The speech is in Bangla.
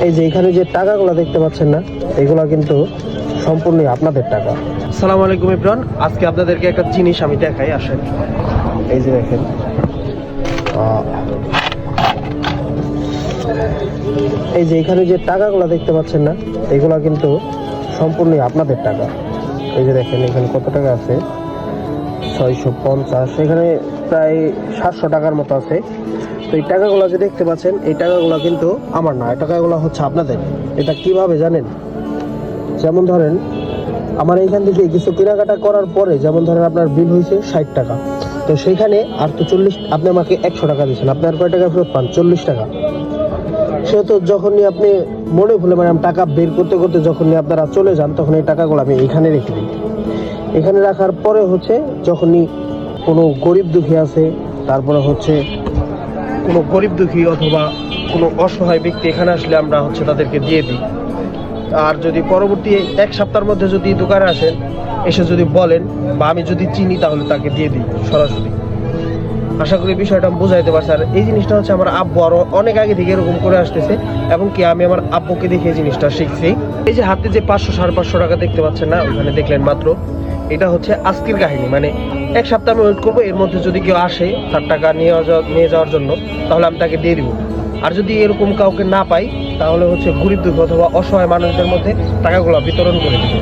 এই যে এখানে যে টাকাগুলো দেখতে পাচ্ছেন না, এগুলা কিন্তু সম্পূর্ণই আপনাদের টাকা। আসসালামু আলাইকুম ইব্রান, আজকে আপনাদেরকে একটা জিনিস আমি দেখাই, আসেন। এই যে দেখেন, এই যে এখানে যে টাকাগুলো দেখতে পাচ্ছেন না, এগুলা কিন্তু সম্পূর্ণই আপনাদের টাকা। এই যে দেখেন এখানে কত টাকা আছে, 650, এখানে প্রায় 700 টাকার মতো আছে। তো এই টাকাগুলো যে দেখতে পাচ্ছেন, এই টাকাগুলো কিন্তু আমার না, এই টাকাগুলো হচ্ছে আপনাদের। এটা কিভাবে জানেন? যেমন ধরেন আমার এইখান থেকে কিছু কেনাকাটা করার পরে, যেমন ধরেন আপনার বিল হয়েছে 60 টাকা, তো সেইখানে আর তো 40, আপনি আমাকে 100 টাকা দিয়েছেন, আপনি আর কয় টাকা ফেরত পান? 40 টাকা। সেহেতু যখনই আপনি মনে ভুলে মানে টাকা বের করতে করতে যখনই আপনারা চলে যান, তখন এই টাকাগুলো আমি এখানে রেখে দিই। এখানে রাখার পরে হচ্ছে যখনই কোনো গরিব দুঃখী আছে, তারপরে হচ্ছে কোনো গরিব দুঃখী অথবা কোনো অসহায় ব্যক্তি এখানে আসলে আমরা হচ্ছে তাদেরকে দিয়ে দিই। আর যদি পরবর্তী 1 সপ্তাহের মধ্যে যদি দোকানে আসেন, এসে যদি বলেন বা আমি যদি চিনি, তাহলে তাকে দিয়ে দিই সরাসরি। আশা করি বিষয়টা আমি বুঝাইতে পারছি। আর এই জিনিসটা হচ্ছে আমার আব্বু আরও অনেক আগে থেকে এরকম করে আসতেছে, এবং কি আমি আমার আব্বুকে দেখে এই জিনিসটা শিখছি। এই যে হাতে যে 500 550 টাকা দেখতে পাচ্ছেন না, ওখানে দেখলেন মাত্র, এটা হচ্ছে আজকের কাহিনী। মানে 1 সপ্তাহ আমি ওয়েট করবো, এর মধ্যে যদি কেউ আসে তার টাকা নিয়ে যাওয়ার জন্য, তাহলে আমি তাকে দিয়ে দিব। আর যদি এরকম কাউকে না পাই, তাহলে হচ্ছে গরিব দুঃখী অথবা অসহায় মানুষদের মধ্যে টাকাগুলো বিতরণ করে দিব।